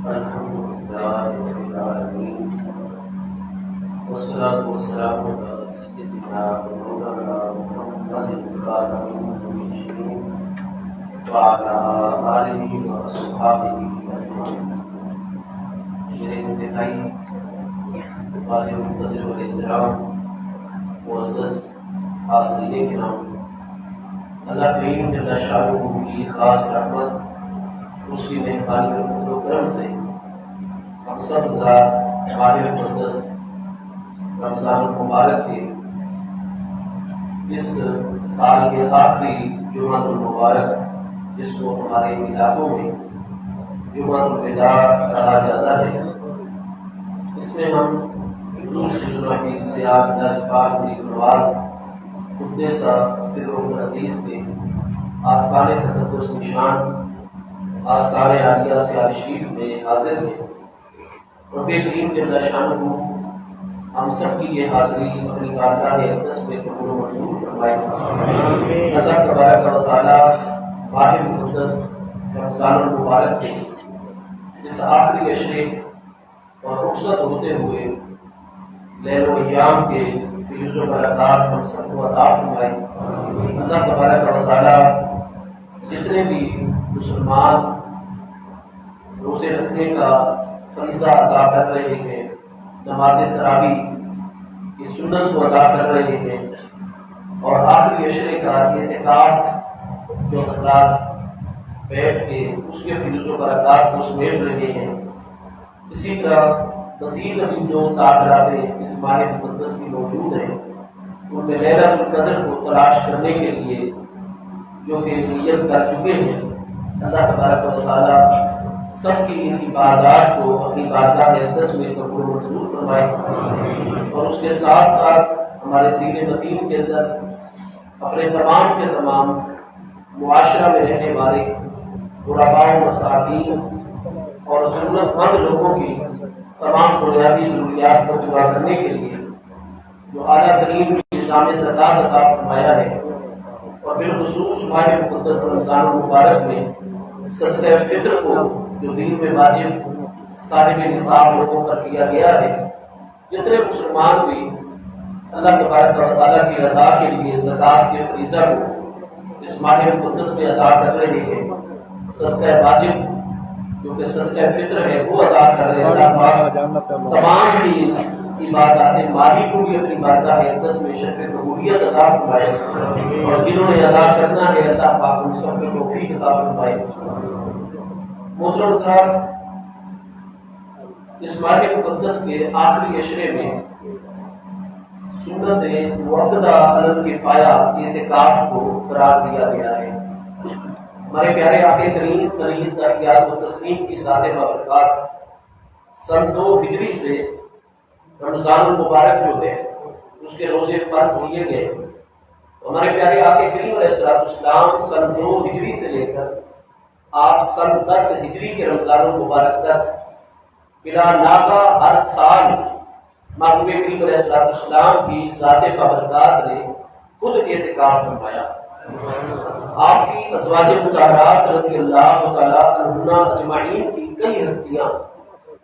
الحمد لله رب العالمين والصلاة والسلام على سيدنا مولانا محمد وعلى آله وأصحابه أجمعين. میرے انتہائی والے منتظر والاحترام معزز حاضرین کرام، اللہ کریم جل شانہ کی خاص رحمت اس کی مہربانی و فضل و کرم سے ہم سب ذات ہمارے مقدس رمضان المبارک کے اس سال کے آخری جمعہ المبارک، جس کو ہمارے علاقوں میں جمعہ الوداع کہا جاتا ہے، اس میں ہم حضور صلی اللہ علیہ وسلم سے آپ درج پاک کی نواز قدس سرہ العزیز کے آستان تقدس نشان آستان عالیہ سے شریف میں حاضر ہیں. رب کریم جل شانہ ہم سب کی یہ حاضری اپنی بارگاہ اقدس میں قبول و منظور فرمائے. اللہ تبارک و تعالیٰ ماہ مقدس رمضان المبارک کے اس آخری عشرے اور رخصت ہوتے ہوئے لیل و ایام کے فیض و برکات ہم سب کو عطا فرمائے. اللہ تبارک و تعالیٰ جتنے بھی مسلمان روزے رکھنے کا فریضہ ادا کر رہے ہیں، نماز تراویح کی سنت کو ادا کر رہے ہیں، اور آخری عشرے کا اعتکاف جو حضرات بیٹھ کے اس کے فیض و برکات کو سمیٹ رہے ہیں، اسی طرح مزید ابھی جو تعبیرات اس ماہ مقدس کی موجود ہیں، ان میں لیلۃ القدر کو تلاش کرنے کے لیے جو کہ نیت کر چکے ہیں، اللہ تبارک و تعالیٰ سب کی ان عبادات کو اپنی بارگاہ اقدس میں قبول و منظور فرمائے، اور اس کے ساتھ ساتھ ہمارے دین متین کے اندر اپنے تمام کے تمام معاشرہ میں رہنے والے غرباء و مساکین اور ضرورت مند لوگوں کی تمام بنیادی ضروریات کو پورا کرنے کے لیے جو اعلیٰ ترین نظام زکوٰۃ عطا فرمایا ہے، اور بالخصوص ماہ مقدس رمضان المبارک میں صدقہ فطر کو جو دین میں واجب صاحب نصاب لوگوں پر کیا گیا ہے، جتنے مسلمان بھی اللہ تبارک و تعالیٰ کی رضا کے لیے زکوٰۃ کے فریضہ کو اس ماہ مقدس میں ادا کر رہے ہیں، صدقہ واجب جو کہ صدقہ فطر ہے وہ ادا کر رہے ہیں، تمام ہی عبادات مالی کو بھی اپنی بارگاہ اقدس میں شرف قبولیت عطا فرمائے، اور جنہوں نے ادا کرنا ہے اللہ پاک ان سب کو توفیق عطا فرمائے. محترم صاحب، اس ماہ مقدس کے آخری عشرے میں سنت مؤکدہ علی الکفایہ اعتکاف کو قرار دیا گیا ہے. ہمارے پیارے آقا کریم علیہ الصلوۃ والتسلیم کی ذات بابرکات سن 2 ہجری سے رمضان المبارک جو ہے اس کے روزے فرض کیے گئے. ہمارے پیارے آقا کریم علیہ السلام سن 2 ہجری سے لے کر آپ سن 10 ہجری کے رمضان المبارک تک بلا ناغہ ہر سال محبوب کریم علیہ السلام کی ذات بابرکات نے خود اعتکاف فرمایا. آپ کی ازواج مطہرات رضی اللہ تعالیٰ عنہن اجمعین کی کئی ہستیاں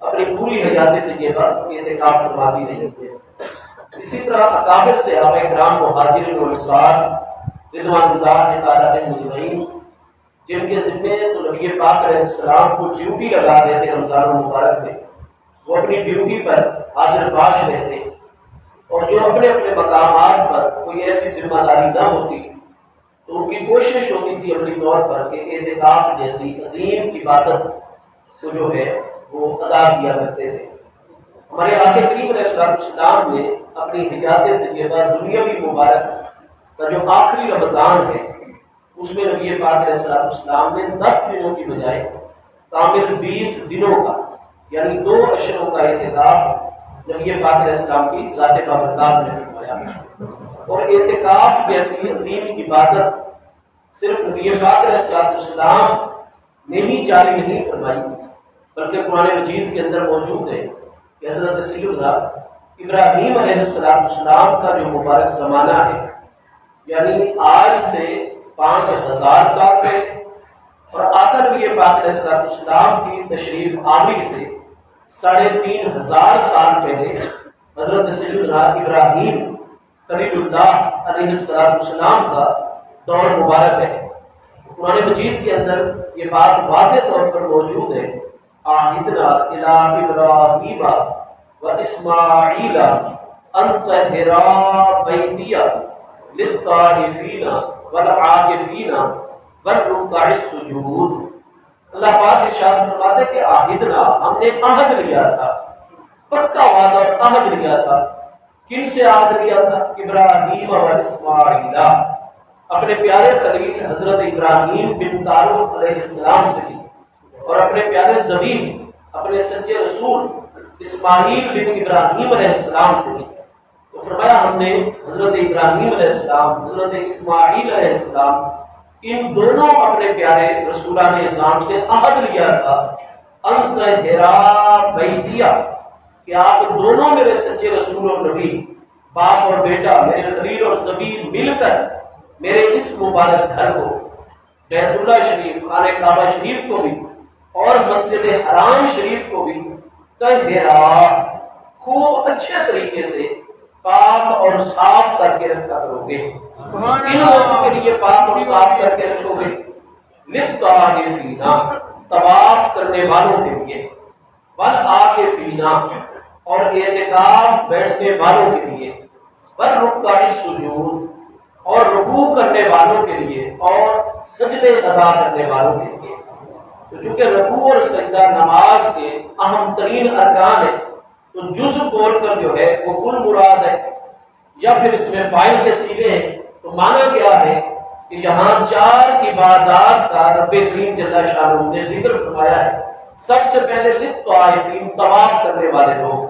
اپنی پوری حیات طیبہ اعتکاف فرماتی رہی ہیں. اسی طرح اکابر صحابہ کرام مہاجرین و انصار رضوان اللہ تعالیٰ علیہم اجمعین، جن کے ذمے تو نبی پاک علیہ السلام کو ڈیوٹی لگا دیتے رمضان المبارک میں، وہ اپنی ڈیوٹی پر حاضر باش رہتے، اور جو اپنے اپنے مقامات پر کوئی ایسی ذمہ داری نہ ہوتی تو ان کی کوشش ہوتی تھی اپنی طور پر کہ اعتکاف جیسی عظیم عبادت کو جو ہے وہ ادا کیا کرتے تھے. ہمارے آقا کریم علیہ السلام نے اپنی حیات طیبہ دنیاوی مبارک کا جو آخری رمضان ہے اس میں نبی پاک علیہ السلام نے 10 دنوں کی بجائے کامل 20 دنوں کا یعنی 2 عشروں کا اعتکاف نبی پاک علیہ السلام کی ذات بابرکات نے فرمایا. اور اعتکاف جیسی عظیم عبادت صرف نبی پاک علیہ السلام نے ہی جاری نہیں فرمائی، بلکہ قرآن مجید کے اندر موجود ہے کہ حضرت سیدنا ابراہیم علیہ السلام کا جو مبارک زمانہ ہے، یعنی آج سے 5000 سال پہلے اور آقا نبی پاک علیہ السلام کی تشریف آوری سے 3500 سال پہلے حضرت سیدنا ابراہیم خلیل اللہ علیہ السلام کا دور مبارک ہے۔ قرآن مجید کے اندر یہ بات واضح طور پر موجود ہے، عہدنا الی ابراہیم و اسماعیل ان طہرا بیتی للطائفین والعاکفین والرکع السجود۔ اللہ پاک ارشاد فرماتے ہیں کہ عہدنا، ہم نے عہد لیا تھا، پکا وعدہ اور عہد لیا تھا۔ کن سے عہد لیا تھا؟ ابراہیم و اسماعیل، اپنے پیارے خلیل حضرت ابراہیم بن تعلق علیہ السلام سے بھی، اور اپنے پیارے زبیب اپنے سچے رسول اسماعیل بن ابراہیم علیہ السلام سے بھی۔ تو فرمایا ہم نے حضرت ابراہیم علیہ السلام، حضرت اسماعیل علیہ السلام، ان دونوں اپنے پیارے رسولان اسلام سے عہد لیا تھا، ان طہرا بیتیا، کہ آپ دونوں میرے سچے رسول اور نبی، باپ اور بیٹا، میرے خلیل اور زبیب مل کر میرے اس مبارک گھر کو، بیت اللہ شریف، خانہ کعبہ شریف کو بھی اور مسجد حرام شریف کو بھی طہرا، خوب اچھے طریقے سے پاک اور صاف کر کے رکھا کرو گے۔ ان لوگوں کے لیے پاک اور صاف کر کے رکھو گے، للطائفین، طواف کرنے والوں کے لیے، والعاکفین، اور اعتکاف بیٹھنے والوں کے لیے، والرکع السجود، اور رکوع کرنے والوں کے لیے اور سجدے ادا کرنے والوں کے لیے۔ تو چونکہ رکوع اور سجدہ نماز کے اہم ترین ارکان ہیں، تو جزء بول کر جو ہے وہ کل مراد ہے، یا پھر اس میں فاعل کے صیغے ہیں، تو معنی کیا ہے کہ یہاں 4 عبادات کا رب کریم جل شانہ نے ذکر فرمایا ہے۔ سب سے پہلے للطائفین، طواف کرنے والے لوگ،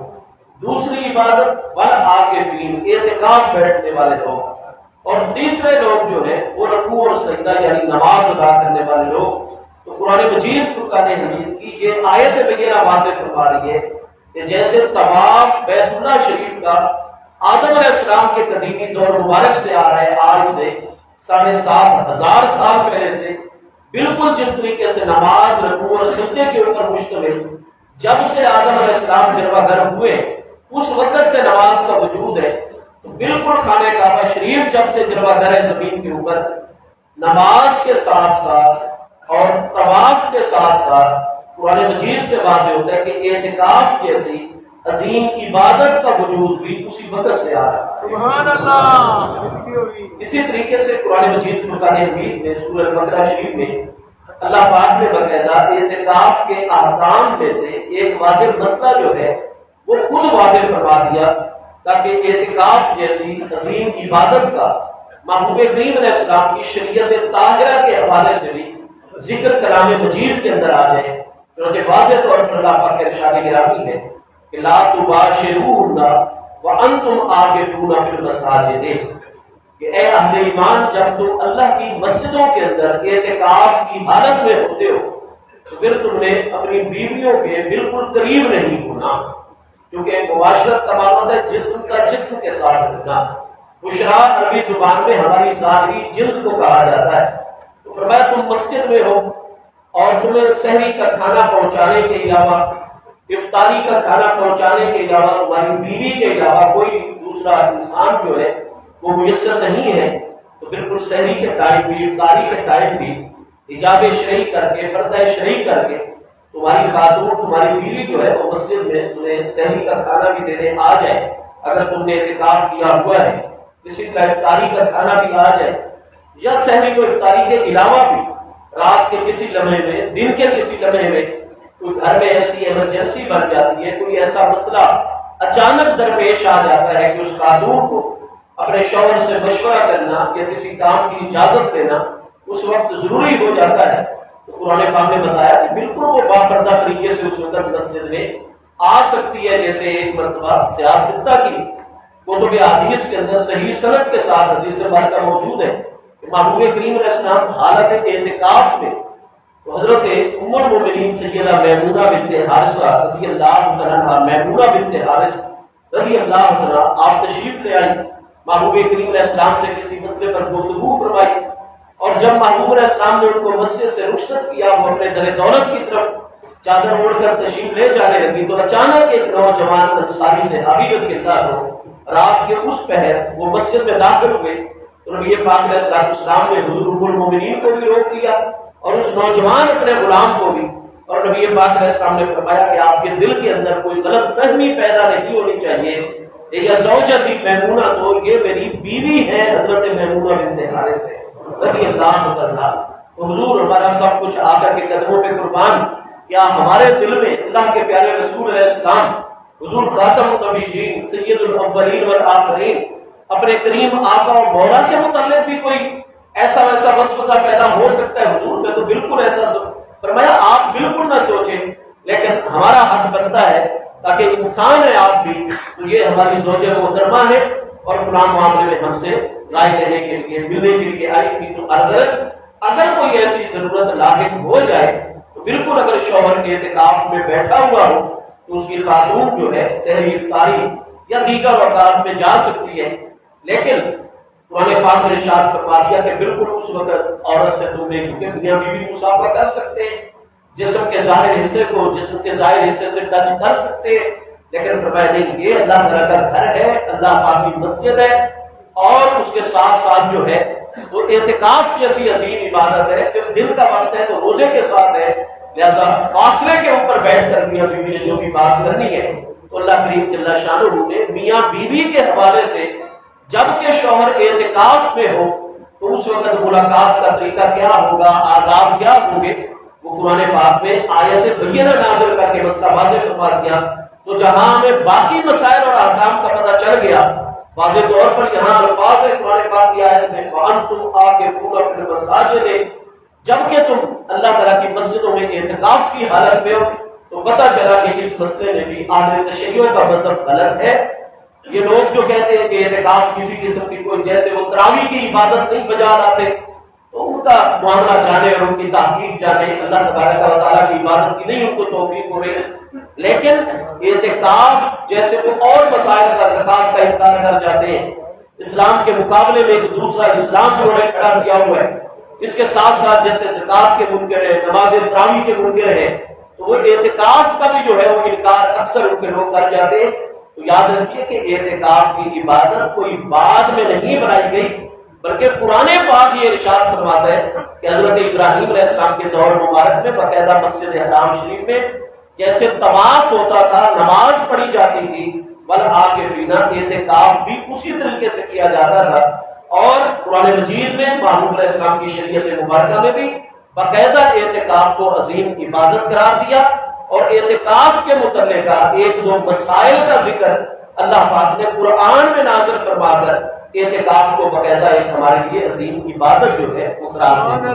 دوسری عبادت والعاکفین، اعتکاف بیٹھنے والے لوگ، اور تیسرے لوگ جو ہے وہ رکوع اور سجدہ یعنی نماز ادا کرنے والے لوگ۔ تو قرآن مجید فرقان حمید کی یہ آیت وغیرہ واضح فرما رہی ہے کہ جیسے طواف بیت اللہ شریف کا آدم علیہ السلام کے قدیمی دور مبارک سے آ رہا ہے، آج سے 7500 سال پہلے سے، بالکل جس طریقے سے نماز رکوع اور سجدے کے اوپر مشتمل جب سے آدم علیہ السلام جلوہ گر ہوئے اس وقت سے نماز کا وجود ہے، تو بالکل خانہ کعبہ شریف جب سے جلوہ گر ہے زمین کے اوپر، نماز کے ساتھ ساتھ اور طواف کے ساتھ ساتھ قرآن مجید سے واضح ہوتا ہے کہ اعتکاف جیسی عظیم عبادت کا وجود بھی اسی وقت سے آ رہا ہے۔ سبحان اللہ۔ اسی طریقے سے قرآن مجید فرقان حمید میں سورہ بقرہ شریف میں اللہ پاک نے باقاعدہ اعتکاف کے احکام میں سے ایک واضح مسئلہ جو ہے وہ خود واضح فرما دیا، تاکہ اعتکاف جیسی عظیم عبادت کا محبوب کریم علیہ السلام کی شریعت طاہرہ کے حوالے سے بھی ذکر کلام مجید کے اندر آ جائے۔ چنانچہ واضح طور پر اللہ پاک کے ارشاد گرامی ہے کہ لا تباشروہن وانتم عاکفون فی المساجد، کہ اے اہل ایمان جب تم اللہ کی مسجدوں کے اندر اعتکاف کی حالت میں ہوتے ہو تو پھر تم نے اپنی بیویوں کے بالکل قریب نہیں ہونا، کیونکہ مباشرت کا معنی ہے جسم کا جسم کے ساتھ رہنا۔ بشرا عربی زبان میں ہماری ظاہری جلد کو کہا جاتا ہے۔ تو فرمایا تم مسجد میں ہو اور تمہیں سحری کا کھانا پہنچانے کے علاوہ، افطاری کا کھانا پہنچانے کے علاوہ تمہاری بیوی کے علاوہ کوئی دوسرا انسان جو ہے وہ میسر نہیں ہے، تو بالکل سحری کے ٹائم بھی، افطاری کے ٹائم بھی حجاب شرعی کر کے، پردہ شرعی کر کے تمہاری خاتون، تمہاری بیوی جو ہے وہ مسجد میں تمہیں سحری کا کھانا بھی دینے آ جائے، اگر تم نے اعتکاف کیا ہوا ہے۔ اسی طرح افطاری کا کھانا بھی آ جائے، یا سحری کو افطاری کے علاوہ بھی رات کے کسی لمحے میں، دن کے کسی لمحے میں کوئی گھر میں ایسی ایمرجنسی بن جاتی ہے، کوئی ایسا مسئلہ اچانک درپیش آ جاتا ہے کہ اس خاتون کو اپنے شوہر سے مشورہ کرنا یا کسی کام کی اجازت دینا اس وقت ضروری ہو جاتا ہے، تو قرآن پاک نے بتایا کہ بالکل وہ باپردہ طریقے سے اس وقت مسجد میں آ سکتی ہے۔ جیسے ایک مرتبہ سیاستہ کی کتب حدیث کے اندر صحیح سند کے ساتھ حدیث مبارکہ موجود ہے کہ محبوب کریم علیہ السلام حالت اعتکاف میں تو حضرت ام المؤمنین سیدہ میمونہ بنت حارثہ رضی اللہ عنہا، میمونہ بنت حارث رضی اللہ عنہا آپ تشریف لے آئی، محبوب کریم علیہ السلام سے کسی مسئلے پر گفتگو فرمائی، اور جب محبوب علیہ السلام نے ان کو مسجد سے رخصت کیا، وہ اپنے در دولت کی طرف چادر اوڑھ کر تشریف لے جانے لگی تو اچانک ایک نوجوان انصاری صحابی رضی رات کے اس پہر وہ مسجد میں داخل ہوئے تو نبی پاک علیہ السلام نے حضور ام المؤمنین کو بھی روک لیا اور اس نوجوان اپنے غلام کو بھی، اور نبی پاک علیہ السلام نے فرمایا کہ آپ کے دل کے اندر کوئی غلط فہمی پیدا نہیں ہونی چاہیے، یہ زوجتی میمونہ، تو یہ میری بیوی ہے حضرت میمونہ بنت حارث رضی اللہ عنہا۔ تو حضور ہمارا سب کچھ آ کر کے قدموں پہ قربان، کیا ہمارے دل میں اللہ کے پیارے رسول علیہ السلام حضور خاتم النبیین سید الاولین والآخرین اپنے کریم آقا اور مولا کے متعلق بھی کوئی ایسا ویسا وسوسہ پیدا ہو سکتا ہے؟ حضور میں تو بالکل ایسا فرمایا آپ بالکل نہ سوچیں، لیکن ہمارا حق بنتا ہے تاکہ انسان ہے آپ بھی، تو یہ ہماری زوجہ محترمہ ہے اور فلاں معاملے میں ہم سے رائے لینے کے لیے ملنے کے لیے آئی تھی، تو اگر کوئی ایسی ضرورت لاحق ہو جائے تو بالکل اگر شوہر کے اعتکاف میں بیٹھا ہوا ہو تو اس کی خاتون جو ہے سحری افطاری یا دیگر اوقات میں جا سکتی ہے، لیکن قرآن پاک نے ارشاد فرما دیا کہ بالکل اس وقت عورت سے تم نے، کیونکہ میاں بیوی مسافہ کر سکتے ہیں، جسم کے ظاہر حصے کو جسم کے ظاہر حصے سے ٹچ کر سکتے ہیں، لیکن فرمایا نہیں، یہ اللہ تعالیٰ کا گھر ہے، اللہ پاک کی مسجد ہے، اور اس کے ساتھ ساتھ جو ہے وہ اعتکاف جیسی عظیم عبادت ہے، جب دن کا وقت ہے تو روزے کے ساتھ ہے، لہذا فاصلے کے اوپر بیٹھ کر میاں بیوی نے جو بھی بات کرنی ہے تو اللہ کریم جل شانہ نے میاں بیوی کے حوالے سے جبکہ شوہر اعتکاف میں ہو تو اس وقت ملاقات کا طریقہ کیا ہوگا، آداب کیا ہوں گے، وہ قرآن پاک میں آیت بینہ نازل کر کے مسئلہ واضح فرما دیا۔ تو جہاں ہمیں باقی مسائل اور احکام کا پتہ چل گیا، واضح طور پر یہاں الفاظ ہے قرآن پاک کی آیت میں وَأَنْتُمْ عَاكِفُونَ فِي الْمَسَاجِدِ، جبکہ تم اللہ تعالیٰ کی مسجدوں میں اعتکاف کی حالت میں ہو، تو پتہ چلا کہ اس مسئلے میں بھی اہل تشیع کا مذہب غلط ہے۔ یہ لوگ جو کہتے ہیں کہ اعتکاف کسی قسم کی کوئی، جیسے وہ تراویح کی عبادت نہیں بجا لاتے، تو ان کا معاملہ جانے اور ان کی تحقیق جانے، اللہ تبارک و تعالیٰ کی عبادت کی نہیں ان کو توفیق ہو رہی ہے، لیکن اعتکاف جیسے وہ اور مسائل کا زکات کا انکار کر جاتے ہیں، اسلام کے مقابلے میں ایک دوسرا اسلام جو انہوں نے کھڑا کیا ہوا ہے، اس کے ساتھ ساتھ جیسے زکات کے منکر ہے، نماز تراویح کے منکر ہے، تو وہ اعتکاف کا بھی جو ہے وہ انکار اکثر ان کے لوگ کر جاتے ہیں۔ تو یاد رکھیے کہ اعتکاف کی عبادت کوئی بعد میں نہیں بنائی گئی، بلکہ قرآن پاک یہ ارشاد فرماتا ہے کہ حضرت ابراہیم علیہ السلام کے دور مبارک میں باقاعدہ مسجد حرام شریف میں جیسے طواف ہوتا تھا، نماز پڑھی جاتی تھی، والعاکفین اعتکاف بھی اسی طریقے سے کیا جاتا تھا، اور قرآن مجید میں محمود علیہ السلام کی شریعت مبارکہ میں بھی باقاعدہ اعتکاف کو عظیم عبادت قرار دیا، اور اعتکاف کے متعلق ایک دو مسائل کا ذکر اللہ پاک نے قرآن میں نازل فرما کر اعتکاف کو باقاعدہ ایک ہمارے لیے عظیم عبادت جو ہے وہ قرار دیا۔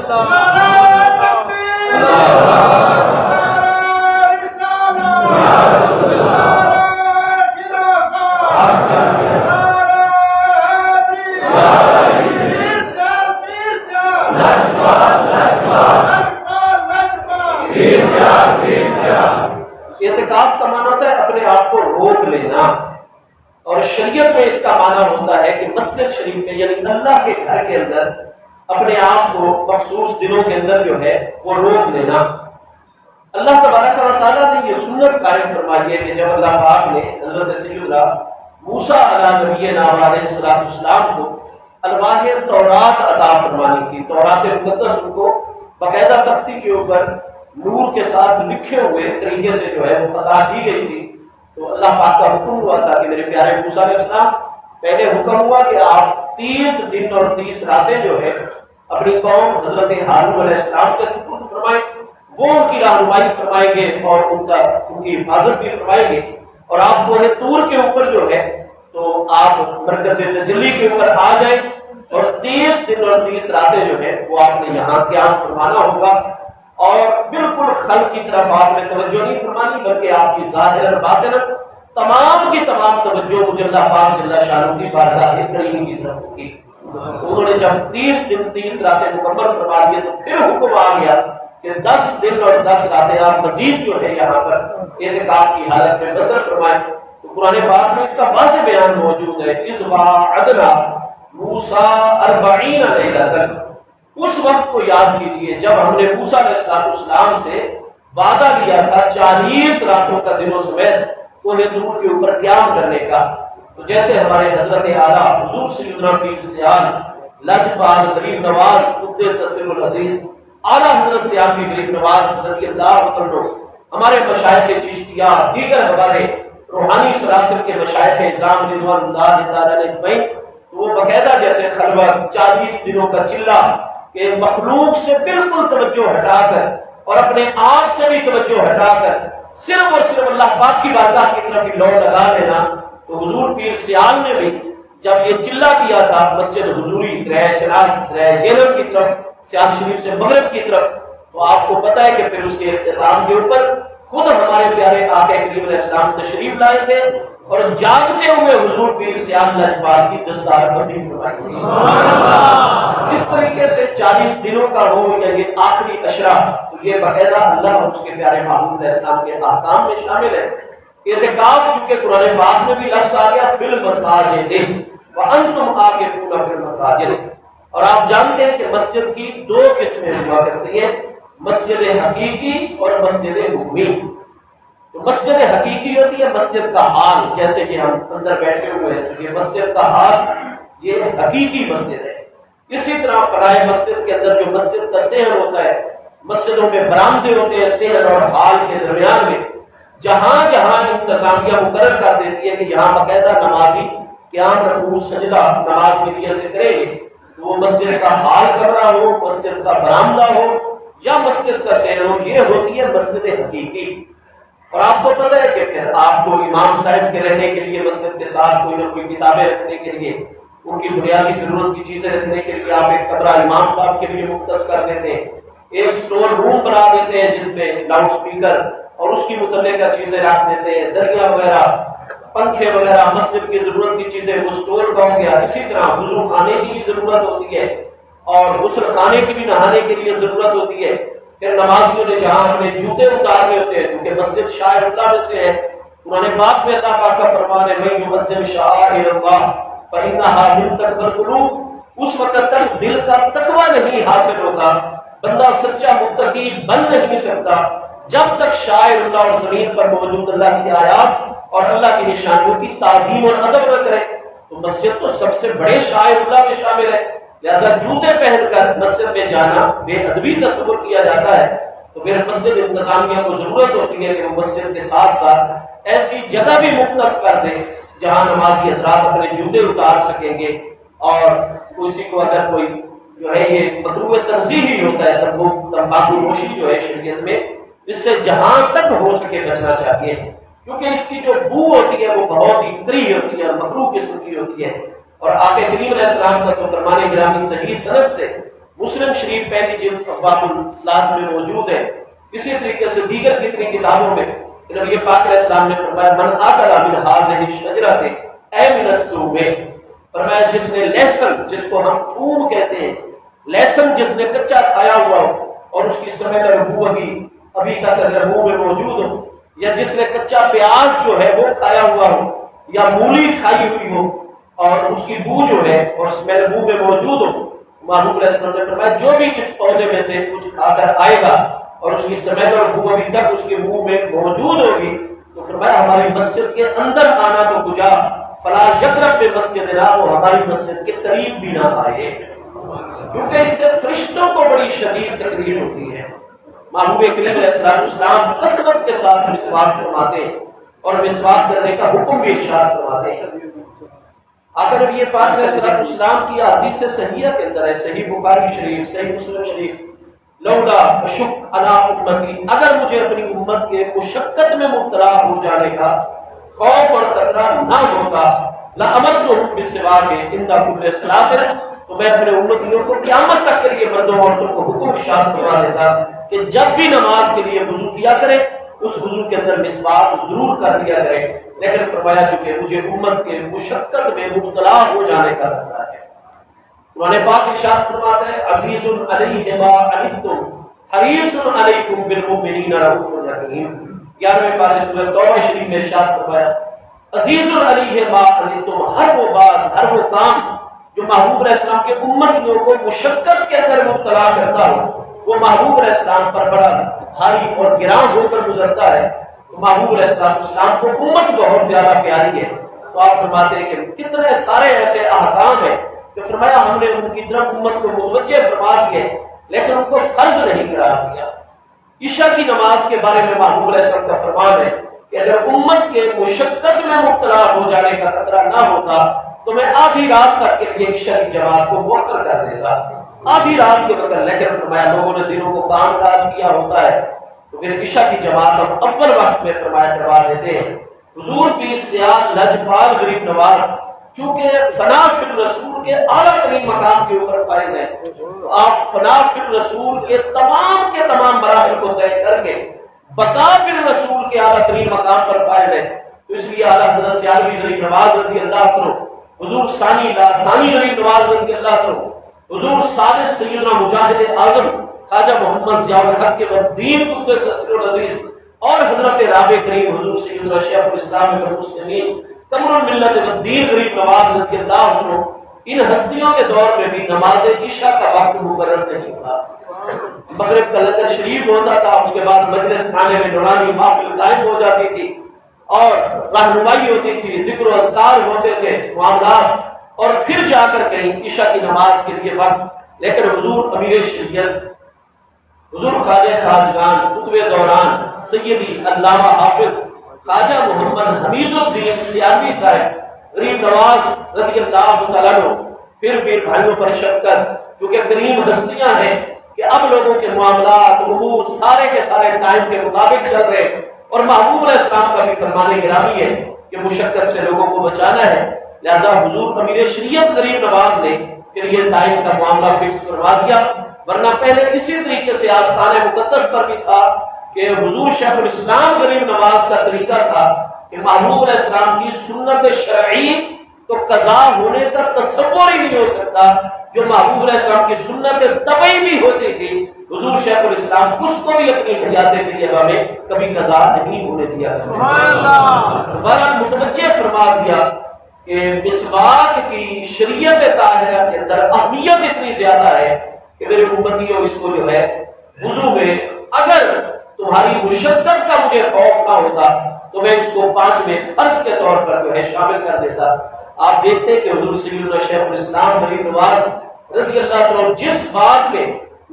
اعتکاف کا معنی ہوتا ہے اپنے آپ کو روک لینا، اور شریعت میں اس کا معنی ہوتا ہے کہ مسجد شریف میں یعنی اللہ کے گھر کے اندر اپنے آپ کو مخصوص دنوں کے اندر جو ہے وہ روک لینا۔ اللہ تبارک و تعالیٰ نے یہ سنت قائم فرمائی ہے کہ جب اللہ پاک نے حضرت سیدنا موسیٰ علیہ نبینا علیہ السلام کو الواح تورات عطا فرمانی تھی، تورات مقدس ان کو باقاعدہ تختی کے اوپر نور کے ساتھ لکھے ہوئے طریقے سے جو ہے وہ عطا دی گئی تھی، تو اللہ پاک کا حکم ہوا تھا کہ میرے پیارے موسیٰ علیہ السلام، پہلے حکم ہوا کہ آپ 30 دن اور 30 راتیں جو ہے اپنی قوم حضرت ہارون علیہ السلام کے سپرد فرمائیں، وہ ان کی رہنمائی فرمائیں گے اور ان کی حفاظت بھی فرمائیں گے، اور آپ کوہ طور کے اوپر جو ہے تو آپ مرکز تجلی کے اوپر آ جائیں، اور 30 دن اور 30 راتیں جو ہے وہ آپ نے یہاں قیام فرمانا ہوگا، اور بالکل خلق کی طرف آپ نے توجہ نہیں فرمانی، بلکہ آپ کی ظاہر اور باطن تمام کی تمام توجہ مجھے اللہ پاک جل شانہ کی بارگاہ کریم کی طرف ہوگی۔ انہوں نے جب 30 دن 30 راتیں مکمل فرما دیے تو پھر حکم آ گیا کہ 10 دن اور 10 راتیں آپ مزید جو ہے یہاں پر اعتکاف کی حالت میں بسر فرمائیں۔ تو قرآن پاک میں اس کا واضح بیان موجود ہے، اذ وعدنا موسیٰ 40 لیلۃ، اس وقت کو یاد کیجئے جب ہم نے موسیٰ علیہ السلام سے وعدہ لیا تھا 40 راتوں کا دنوں سمیت کوہ طور کے اوپر قیام کرنے کا. تو جیسے ہمارے حضرت اعلیٰ حضور سیدنا پیر سیال لجپال غریب نواز قدس سر العزیز اعلیٰ حضرت سیاسی غریب نواز رضی اللہ عنہ، ہمارے مشائخ چشتیہ، دیگر ہمارے روحانی سلاسل کے مشائخ اعظام رضوان اللہ تعالی اجمعین، تو وہ باقاعدہ جیسے خلوت 40 دنوں کا چلہ کہ مخلوق سے بالکل توجہ ہٹا کر اور اپنے آپ سے بھی توجہ ہٹا کر صرف اور صرف اللہ پاک کی بارگاہ کی طرف لو لگا لینا. تو حضور پیر سیال نے بھی جب یہ چلہ کیا تھا مسجد حضوری رہ چنار رہ جیلر کی طرف سیال شریف سے مغرب کی طرف، تو آپ کو پتہ ہے کہ پھر اس کے اختتام کے اوپر خود ہمارے پیارے آقا کریم علیہ السلام تشریف لائے تھے اور جاگتے ہوئے حضور پیر سیال لجپال کی دستار بندی فرمائی. اس طریقے سے 40 دنوں کا ہو یا یہ آخری اشرا، تو یہ باقاعدہ اللہ اور اس کے پیارے محمود علیہ السلام کے احکام میں شامل ہے. اعتکاف چونکہ قرآن پاک میں بھی لفظ آ گیا فی المساجد وانتم عاکفون فی المساجد، اور آپ جانتے ہیں کہ مسجد کی 2 قسمیں ہوا کرتی ہیں، مسجد حقیقی اور مسجد حکمی. تو مسجد حقیقی ہوتی ہے مسجد کا حال، جیسے کہ ہم اندر بیٹھے ہوئے ہیں تو یہ مسجد کا حال یہ حقیقی مسجد ہے. اسی طرح فرائض مسجد کے اندر جو مسجد کا صحن ہوتا ہے، مسجدوں میں برآمدے ہوتے ہیں صحن اور حال کے درمیان میں، جہاں جہاں انتظامیہ مقرر کر دیتی ہے کہ یہاں باقاعدہ نمازی قیام رکوع سجدہ نماز کے لیے سے کریں گے، تو وہ مسجد کا حال کمرہ ہو، مسجد کا برآمدہ ہو یا مسجد کا صحن ہو، یہ ہوتی ہے مسجد حقیقی. اور آپ کو پتہ ہے کہ پھر آپ کو امام صاحب کے رہنے کے لیے مسجد کے ساتھ کوئی نہ کوئی کتابیں رکھنے کے لیے، ان کی بنیادی ضرورت کی چیزیں رکھنے کے لیے آپ ایک کمرہ امام صاحب کے لیے مختص کر دیتے ہیں، ایک اسٹور روم بنا دیتے ہیں جس میں لاؤڈ اسپیکر اور اس کی متعلقہ چیزیں رکھ دیتے ہیں، دریا وغیرہ پنکھے وغیرہ مسجد کی ضرورت کی چیزیں وہ اسٹور کا ہو گیا. اسی طرح وضو خانے کی بھی ضرورت ہوتی ہے اور غسل خانے کی بھی نہانے کے لیے ضرورت ہوتی ہے. پھر نمازیوں نے جہاں اپنے جوتے اتارنے ہوتے ہیں کیونکہ مسجد شاعر اللہ میں سے ہے، قرآن پاک میں اللہ پاک کا فرمان ہے میں مسجد شاعر اللہ فإنها من تقوى القلوب، اس وقت تک دل کا تقوی نہیں حاصل ہوتا، بندہ سچا متقی بن نہیں سکتا جب تک شاعر اللہ اور زمین پر موجود اللہ کی آیات اور اللہ کی نشانیوں کی تعظیم اور ادب نہ کرے. تو مسجد تو سب سے بڑے شاعر اللہ میں شامل ہے، لہذا جوتے پہن کر مسجد میں جانا بے ادبی تصور کیا جاتا ہے. تو پھر مسجد انتظامیہ کو ضرورت ہوتی ہے کہ وہ مسجد کے ساتھ ساتھ ایسی جگہ بھی مختص کر دیں جہاں نمازی حضرات اپنے جوتے اتار سکیں گے، اور کسی کو اگر کوئی جو ہے یہ مکروہ تنزیہی ہوتا ہے تمباکو نوشی جو ہے شریعت میں، اس سے جہاں تک ہو سکے بچنا چاہیے کیونکہ اس کی جو بو ہوتی ہے وہ بہت ہی کری ہوتی ہے اور مکروہ قسم کی ہوتی ہے. اور آقا کریم علیہ السلام کا تو فرمان گرامی صحیح سند سے مسلم شریف پہلی جلد ابواب الصلاۃ میں موجود ہے. اسی طریقے سے دیگر کتنی کتابوں میں نبی پاک علیہ السلام نے فرمایا من آکل من هذه الشجرة اے من السوم، فرمایا جس نے لہسن جس کو ہم تھوم کہتے ہیں، لہسن جس نے کچا کھایا ہوا ہو اور اس کی سمیل بو ابھی تک اگر منہ میں موجود ہو، یا جس نے کچا پیاز جو ہے وہ کھایا ہوا ہو یا مولی کھائی ہوئی ہو اور اس کی بو جو ہے اور اسمیل منہ میں موجود ہو، محبوب علیہ السلام نے فرمایا جو بھی اس پودے میں سے کچھ کھا کر آئے گا اور اس کی سمیل اور بو ابھی تک اس کے منہ میں موجود ہوگی، تو فرمایا ہماری مسجد کے اندر آنا تو گجا فلا یقرب بمسجدنا، وہ ہماری مسجد کے قریب بھی نہ آئے، کیونکہ اس سے فرشتوں کو بڑی شدید تکلیف ہوتی ہے. محبوب کریم علیہ السلام کثرت کے ساتھ مسواک فرماتے ہیں اور مسواک کرنے کا حکم بھی ارشاد فرماتے ہیں. اگر یہ پاک علیہ السلام کی حدیث صحیحہ کے اندر ہے، صحیح بخاری شریف، صحیح مسلم شریف، لولا اشق علی امتی، اگر مجھے اپنی امت کے مشقت میں مبتلا ہو جانے کا خوف اور خطرہ نہ ہوتا لامرتہم بالسواک عند کل صلاۃ، تو میں اپنے امتیوں کو قیامت تک کے لیے مردوں عورتوں کو حکم ارشاد فرما دیتا کہ جب بھی نماز کے لیے وضو کیا کرے اس وضو کے اندر مسواک ضرور کر دیا کرے. لیکن فرمایا چونکہ مجھے امت کے مشقت میں مبتلا ہو جانے کا خطرہ ہے. قرآن پاک ارشاد فرماتا ہے عزیز علیہ ما عنتم حریص علیکم بالمؤمنین رؤوف رحیم. 11ویں پارے سورہ توبہ شریف میں ارشاد فرمایا عزیز علیہ ما عنتم، ہر وہ بات ہر وہ کام جو محبوب علیہ السلام کے امتیوں کو مشقت کے اندر مبتلا کرتا ہو، وہ محبوب علیہ السلام پر بڑا بھاری اور گراں ہو کر گزرتا ہے، تو محبوب علیہ السلام کو امت بہت زیادہ پیاری ہے۔ تو آپ فرماتے ہیں کہ کتنے سارے ایسے احکام ہیں کہ فرمایا ہم نے ان کی طرف امت کو متوجہ فرما دیے لیکن ان کو فرض نہیں قرار دیا۔ عشاء کی نماز کے بارے میں محبوب علیہ السلام کا فرمان ہے کہ اگر امت کے مشقت میں مبتلا ہو جانے کا خطرہ نہ ہوتا تو میں آدھی رات تک کے لیے عشاء کی جماعت کو مؤخر کر دیتا، آدھی رات کے وقت، لیکن فرمایا لوگوں نے دنوں کو کام کاج کیا ہوتا ہے تو پھر عشاء کی جماعت ہم اول وقت میں فرمایا کروا دیتے ہیں۔ حضور پیر سیال لجپال غریب نواز چونکہ فنا فی الرسول کے اعلیٰ ترین مقام کے اوپر فائز ہیں، تو آپ فنا فی الرسول کے تمام مراحل کو طے کر کے بقا فی الرسول کے اعلیٰ ترین مقام پر فائز ہیں۔ تو اس لیے اعلیٰ حضرت سیالوی غریب نواز رضی اللہ عنہ، حضور ثانی غریب نواز رضی اللہ عنہ، حضور ثالث سیدنا مجاہد اعظم خواجہ محمد ضیاء الحق کے دین قدس سر العزیز اور حضرت رابع کریم حضور سیدنا شیخ الاسلام المسلمین قمر الملت الدین غریب نواز رضی اللہ عنہ، ان ہستیوں کے دور میں بھی نماز عشاء کا وقت مقرر نہیں تھا۔ مغرب کا لنگر شریف ہوتا تھا، اس کے بعد مجلس خانے میں نورانی محفل قائم ہو جاتی تھی اور رہنمائی ہوتی تھی، ذکر و اذکار ہوتے تھے، معاملات، اور پھر جا کر کہیں عشاء کی نماز کے لیے وقت۔ لیکن حضور امیر شریعت حضور خواجہ خواجگان قطب دوران سیدی علامہ حافظ خواجہ محمد حمید الدین سیالوی صاحب غریب نواز رضی اللہ تعالیٰ عنہ، پھر بھی بھائیوں پر شفقت، کیونکہ کریم ہستیاں ہیں کہ اب لوگوں کے معاملات امور سارے کے سارے ٹائم کے مطابق چل رہے، اور محبوب علیہ السلام کا بھی فرمان گرامی ہے کہ مشقت سے لوگوں کو بچانا ہے، لہذا حضور امیر شریعت غریب نواز نے پھر یہ ٹائم کا معاملہ فکس کروا دیا، ورنہ پہلے اسی طریقے سے آستان مقدس پر بھی تھا کہ حضور شیخ الاسلام غریب نواز کا طریقہ تھا کہ محبوب علیہ السلام کی سنت شرعی تو قضا ہونے کا تصور ہی نہیں ہو سکتا، جو محبوب علیہ السلام کی سنت طبعی بھی ہوتی تھی، حضور شیخ الاسلام اس کو بھی اپنی حیات طیبہ میں کبھی قضا نہیں ہونے دیا۔ بہرحال متوجہ فرما دیا کہ مسواک کی شریعت طاہرہ کے اندر اہمیت اتنی زیادہ ہے کہ میرے امتیوں اس کو جو ہے وضو میں اگر تمہاری مشقت کا مجھے خوف نہ ہوتا تو میں اس کو 5ویں فرض کے طور پر جو ہے شامل کر دیتا۔ آپ دیکھتے کہ حضور سیدنا شیخ الاسلام غریب نواز رضی اللہ عنہ جس بات میں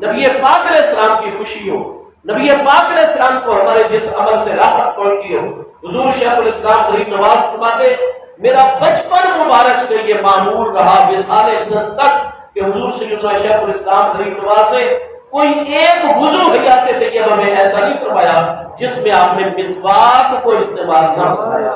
نبی پاک علیہ السلام کی خوشی ہو، نبی پاک علیہ السلام کو ہمارے جس عمل سے راحت پہنچی ہو، حضور شیخ الاسلام غریب نواز فرماتے میرا بچپن مبارک سے یہ معمول رہا وصال دستک کہ حضور سیدنا شیخ الاسلام غریب نواز نے کوئی ایک وضو حیات طیبہ میں ایسا نہیں فرمایا جس میں آپ نے مسواک کو استعمال نہ فرمایا،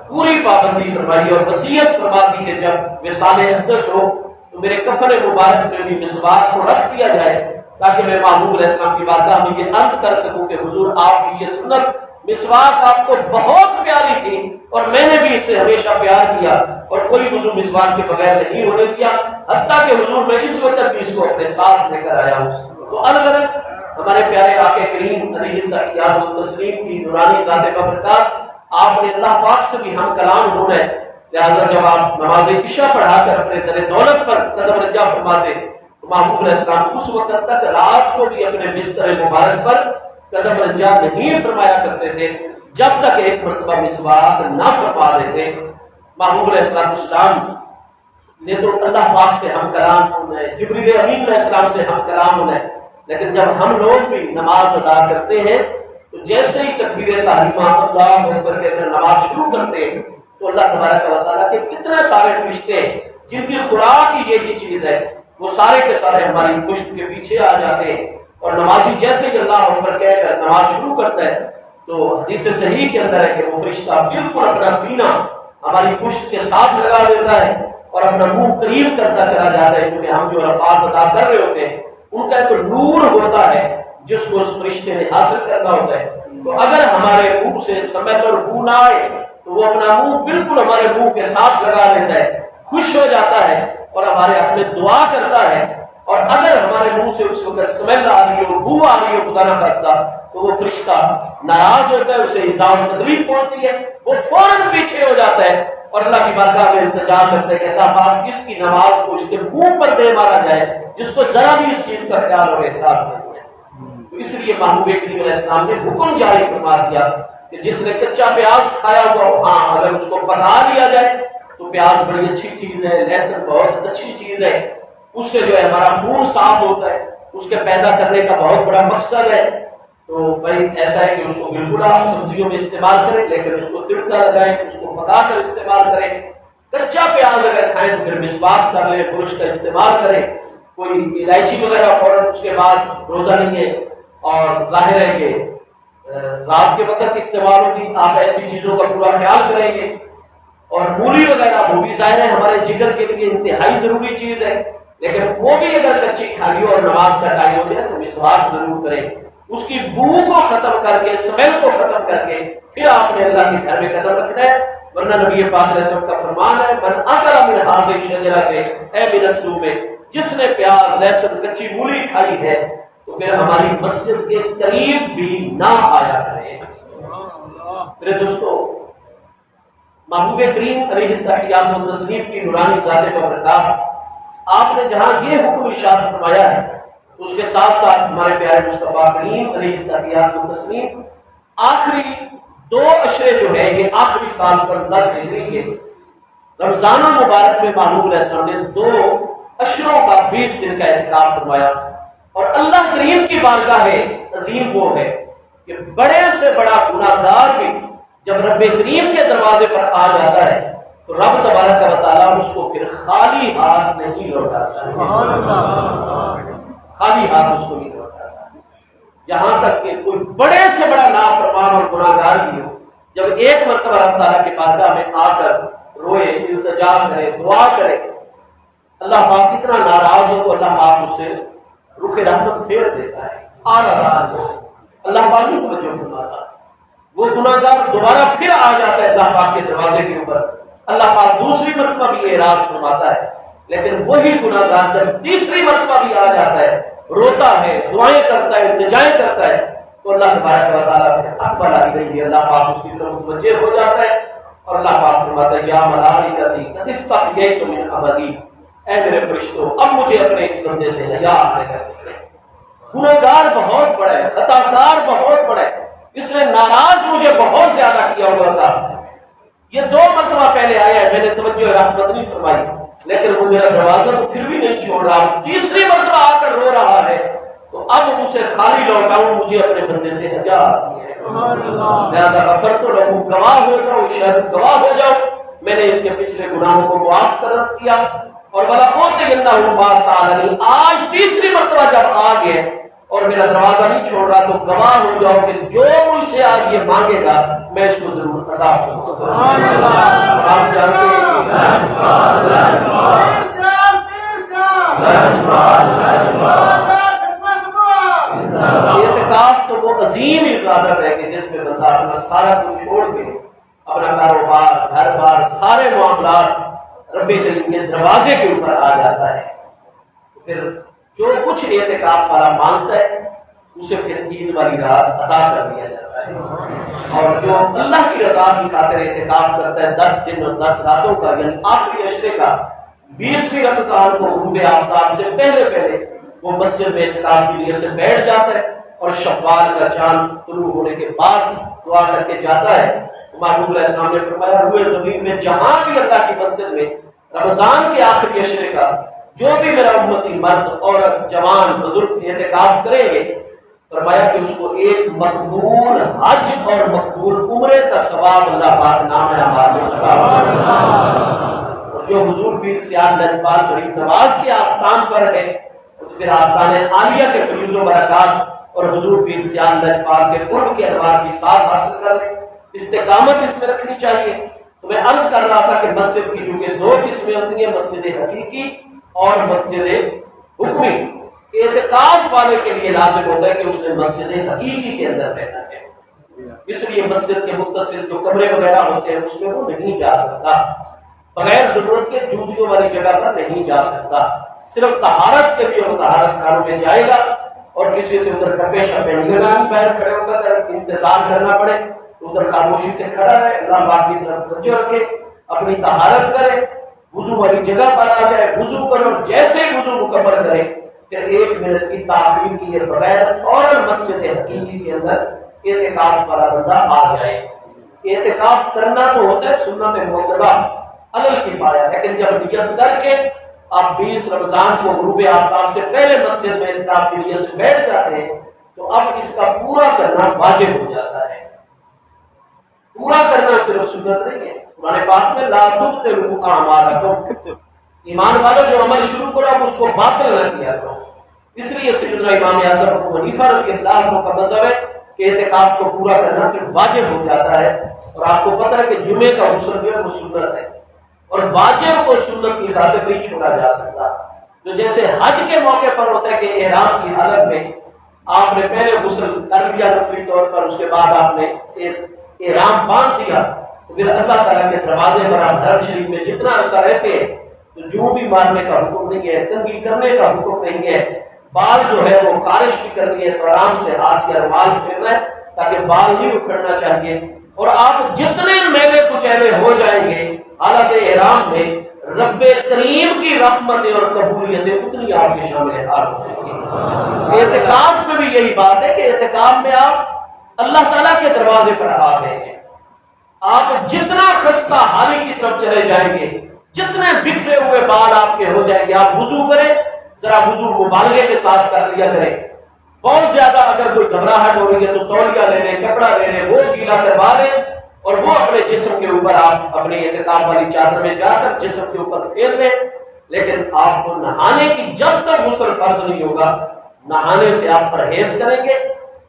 پوری پابندی فرمائی اور وصیت فرما دی کہ جب وصال اقدس ہو تو میرے کفن مبارک میں بھی مسواک کو رکھ دیا جائے تاکہ میں محبوب علیہ السلام کی بارگاہ میں یہ عرض کر سکوں کہ حضور آپ کی یہ سنت مسواک آپ کو بہت پیاری تھی اور میں نے بھی اسے ہمیشہ پیار کیا اور کوئی وضو مسواک کے بغیر نہیں ہونے دیا، حتیٰ کہ حضور میں اس وقت بھی اس کو اپنے ساتھ لے کر آیا ہوں۔ تو الغرض ہمارے پیارے آقا کریم علیہ التحیات والتسلیم کی نورانی ذات بابرکات، آپ نے اللہ پاک سے بھی ہم کلام ہونا ہے، لہٰذا جب آپ نماز عشاء پڑھا کر اپنے در دولت پر قدم رجع فرماتے تو محبوب علیہ السلام اس وقت تک رات کو بھی اپنے بستر مبارک پر قدم رجع نہیں فرمایا کرتے تھے جب تک ایک مرتبہ مسواک نہ فرما دیتے۔ محبوب علیہ السلام نے تو اللہ پاک سے ہم کلام ہونا ہے، جبریل امین علیہ السلام سے ہم کلام ہونا ہے، لیکن جب ہم لوگ بھی نماز ادا کرتے ہیں تو جیسے ہی تکبیر تحریمہ اللہ اکبر کے اندر نماز شروع کرتے ہیں تو اللہ تبارک و تعالیٰ کے کتنے سارے فرشتے جن کی خوراک ہی یہی چیز ہے وہ سارے کے سارے ہماری پشت کے پیچھے آ جاتے ہیں، اور نمازی جیسے کہ اللہ اکبر کہہ کر نماز شروع کرتا ہے تو حدیث صحیح کے اندر ہے کہ وہ فرشتہ بالکل اپنا سینہ ہماری پشت کے ساتھ لگا دیتا ہے اور اپنا منہ قریب کرتا چلا جاتا ہے، کیونکہ ہم جو الفاظ ادا کر رہے ہوتے ہیں ان کا ایک نور ہوتا ہے جس کو اس فرشتے نے حاصل کرنا ہوتا ہے۔ تو اگر ہمارے منہ سے سمیت اور بو نہ آئے تو وہ اپنا منہ بالکل ہمارے منہ کے ساتھ لگا لیتا ہے، خوش ہو جاتا ہے اور ہمارے حق میں دعا کرتا ہے، اور اگر ہمارے منہ سے اس وقت سمیل آ رہی ہو، بو آ رہی ہو خدا نہ خواستہ تو وہ فرشتہ ناراض ہوتا ہے، اسے ایذا و تکلیف پہنچتی ہے، وہ فوراً پیچھے ہو جاتا ہے اور اللہ کی بارگاہ میں التجا کرتے کہ اللہ پاک اس کی نماز کو اس کے منہ پر دے مارا جائے جس کو ذرا بھی اس چیز کا خیال اور احساس نہیں ہے۔ تو اس لیے محبوب کریم علیہ السلام نے حکم جاری فرما دیا کہ جس نے کچا پیاز کھایا ہوا ہو، ہاں اگر اس کو پکا لیا جائے تو پیاز بڑی اچھی چیز ہے، لہسن بہت اچھی چیز ہے، اس سے جو ہے ہمارا خون صاف ہوتا ہے، اس کے پیدا کرنے کا بہت بڑا مقصد ہے۔ تو بھائی ایسا ہے کہ اس کو بالکل آپ سبزیوں میں استعمال کریں، لیکن اس کو تڑکا لگائیں، اس کو پکا کر استعمال کریں۔ کچا پیاز اگر کھائیں تو پھر مسواک کر لیں، برش کا استعمال کریں، کوئی الائچی وغیرہ فوراً اس کے بعد روزہ لیں گے، اور ظاہر ہے کہ رات کے وقت استعمال ہوگی، آپ ایسی چیزوں کا پورا خیال کریں گے۔ اور مولی وغیرہ وہ بھی ظاہر ہے ہمارے جگر کے لیے انتہائی ضروری چیز ہے، لیکن وہ بھی اگر کچی کھانی ہو اور نماز کا ٹائم ہو جائے تو مسواک ضرور کریں، اس کی بو کو ختم کر کے، اسمیل کو ختم کر کے پھر آپ نے اللہ کے گھر میں قدم رکھنا ہے، ورنہ نبی پاک علیہ السلام کا فرمان ہے من اکل من هذه الشجرة اے من السوم، جس نے پیاز لہسن کچی مولی کھائی ہے تو پھر ہماری مسجد کے قریب بھی نہ آیا کرے۔ میرے دوستو، محبوب کریم علیہ التحیات و تسلیم کی نورانی ذات بابرکات آپ نے جہاں یہ حکم ارشاد فرمایا ہے، اس کے ساتھ ساتھ ہمارے پیارے مصطفیٰ کریم علیہ التحیات و تسلیم آخری 2 عشرے جو ہے یہ آخری سال سن 10 ہجری کے رمضان مبارک میں محبوب علیہ السلام نے 2 عشروں کا 20 دن کا اعتکاف فرمایا، اور اللہ کریم کی بارگاہ عظیم وہ ہے کہ بڑے سے بڑا گناہ گار بھی جب رب کریم کے دروازے پر آ جاتا ہے تو رب تبارک و تعالیٰ اس کو پھر خالی ہاتھ نہیں لوٹاتا، خالی ہاتھ اس کو نہیں لوٹاتا، یہاں تک کہ کوئی بڑے سے بڑا نافرمان اور گناہ گار بھی ہو، جب ایک مرتبہ رب تعالیٰ کی بارگاہ میں آ کر روئے، التجا کرے، دعا کرے، اللہ پاک اتنا ناراض ہو تو اللہ پاک اس سے رخ رحمت پھیر دیتا ہے، اللہ پاک نہیں توجہ فرماتا، وہ گناہ گار دوبارہ پھر آ جاتا ہے اللہ پاک کے دروازے کے اوپر، اللہ پاک دوسری مرتبہ بھی اعراض فرماتا ہے، لیکن وہی گناہ گار جب تیسری مرتبہ بھی آ جاتا ہے، روتا ہے، دعائیں کرتا ہے، التجائیں کرتا ہے، تو اللہ تبارک و تعالیٰ اقبل آ گئی ہے، اللہ پاک اس کی طرف متوجہ ہو جاتا ہے، اور اللہ پاک فرماتا ہے یا ملائکتی قد استحییت من عبدی، اے میرے فرشتوں اب مجھے اپنے اس بندے سے حیا آنے کا دیکھیں، گناہ گار بہت بڑا ہے، خطا کار بہت بڑا ہے، اس نے ناراض مجھے بہت زیادہ کیا ہوا تھا، یہ 2 مرتبہ پہلے آیا ہے، میں نے توجہ رحمت نہیں فرمائی، لیکن وہ میرا دروازہ تو پھر بھی نہیں چھوڑ رہا، تیسری مرتبہ آ کر رو رہا ہے، تو اب اسے خالی لوٹاؤں، مجھے اپنے بندے سے حیا آتی ہے، لہذا غفرت لہو، گواہ ہو جاؤ، شاہد گواہ ہو جاؤ، میں نے اس کے پچھلے گناہوں کو معاف کر دیا، اور بلا اوتینہ ما سالنی، آج تیسری مرتبہ جب آ گئے اور میرا دروازہ نہیں چھوڑ رہا تو گواہ ہو جاؤ کہ جو مجھ سے آج یہ مانگے گا میں اس کو ضرور ادا کروں گا۔ آپ جانتے اعتکاف تو وہ عظیم عبادت ہے کہ جس میں بندہ اپنا سارا کچھ چھوڑ کے اپنا کاروبار، گھر بار، سارے معاملات رب کریم کے دروازے کے اوپر آ جاتا ہے، پھر جو کچھ اعتکاف والا مانگتا ہے اسے پھر عید والی رات ادا کر دیا جاتا ہے، اور جو اللہ کی رضا کی خاطر اعتکاف کرتا ہے 10 دن اور 10 راتوں کا، یعنی آخری عشرے کا 20ویں رمضان کو غروب آفتاب سے پہلے وہ مسجد میں اعتکاف کی نیت سے بیٹھ جاتا ہے، اور شوال کا چاند طلوع ہونے کے بعد دعا کر کے جاتا ہے۔ محبوب علیہ السلام نے فرمایا روئے زمین میں جہاں بھی اللہ کی مسجد میں رمضان کے آخری عشرے کا جو بھی میرا امتی مرد عورت جوان بزرگ اعتکاف کریں گے، فرمایا کہ اس کو ایک مقبول حج اور مقبول عمرے کا ثواب اللہ پاک نام ہے، اور جو حضور پیر سیاد لجپال غریب نواز کے آستان پر ہے تو پھر آستان عالیہ کے فیوز و برکات اور حضور پیر سیاد لجپال کے قرب کے انوار کی ساتھ حاصل کر لیں، استقامت اس میں رکھنی چاہیے۔ تو میں عرض کر رہا تھا کہ مسجد کی چونکہ 2 قسمیں ہوتی ہیں، مسجد حقیقی اور مسجد حکمی، اعتکاف والے کے لیے لازم ہوتا ہے کہ اس نے مسجد حقیقی کے اندر رہنا ہے، اس لیے مسجد کے متصل جو کمرے وغیرہ ہوتے ہیں اس میں وہ نہیں جا سکتا، بغیر ضرورت کے جوتیوں والی جگہ پر نہیں جا سکتا، صرف طہارت کے لیے وہ طہارت خانوں میں جائے گا، اور کسی سے ادھر کپے شپے نہیں پیر کھڑے ہو کر انتظار کرنا پڑے، ادھر خاموشی سے کھڑا رہے، اللہ پاک کی طرف توجہ رکھے، اپنی طہارت کرے، وضو والی جگہ پر آ جائے، وضو کرے اور جیسے ہی وضو مکمل کرے پھر 1 منٹ کی تاخیر کیے بغیر فوراً مسجد حقیقی کے اندر اعتکاف والا بندہ آ جائے۔ اعتکاف کرنا تو ہوتا ہے سنت موقدہ علی الکفایہ، لیکن جب نیت کر کے آپ 20 رمضان کو غروب آفتاب سے پہلے مسجد میں اعتکاف کی نیت سے بیٹھ جاتے ہیں تو اب اس کا پورا کرنا واجب ہو جاتا ہے۔ پورا کرنا صرف سنت نہیں ہے، قرآن پاک میں لا تبطلوا اعمالکم، ایمان والوں جو عمل شروع کرو آپ اس کو باطل نہ کیا کرو۔ اس لیے سیدنا امام اعظم ابو حنیفہ رضی اللہ عنہ کا مذہب ہے کہ اعتکاف کو پورا کرنا پھر واجب ہو جاتا ہے، اور آپ کو پتہ ہے کہ جمعے کا غسل جو ہے وہ سنت ہے، اور واجب کو سنت کی خاطر نہیں چھوڑا جا سکتا۔ تو جیسے حج کے موقع پر ہوتا ہے کہ احرام کی حالت میں آپ نے پہلے غسل کر لیا نفلی طور پر، اس کے بعد آپ نے احرام باندھ دیا، تو پھر اللہ تعالیٰ کے دروازے پر آپ حرم شریف میں جتنا عرصہ رہتے ہیں تو جو بھی مارنے کا حکم نہیں ہے، کنگھی کرنے کا حکم نہیں ہے، بال جو ہے وہ خارش بھی کرنی ہے تو آرام سے ہاتھ کے رومال پھیرنا ہے تاکہ بال نہیں اکھڑنا چاہیے، اور آپ جتنے میلے کچیلے ہو جائیں گے حالت احرام میں رب کریم کی رحمتیں اور قبولیتیں اتنی آپ کے شامل حال ہو سکتی۔ اعتکاف میں بھی یہی بات ہے کہ اعتکاف میں آپ اللہ تعالیٰ کے دروازے پر آ گئے ہیں، آپ جتنا خستہ حالی کی طرف چلے جائیں گے، جتنے بکھرے ہوئے بال آپ کے ہو جائیں گے، آپ وضو کریں، ذرا وضو مبالغے کے ساتھ کر لیا کریں، بہت زیادہ اگر کوئی گھبراہٹ ہو رہی ہے تو تولیہ لے لیں، کپڑا لے لیں، وہ گیلا کروا لیں، اور وہ اپنے جسم کے اوپر آپ اپنے اعتکاف والی چادر میں جا کر جسم کے اوپر پھیر لیں، لیکن آپ کو نہانے کی جب تک غسل فرض نہیں ہوگا نہانے سے آپ پرہیز کریں گے،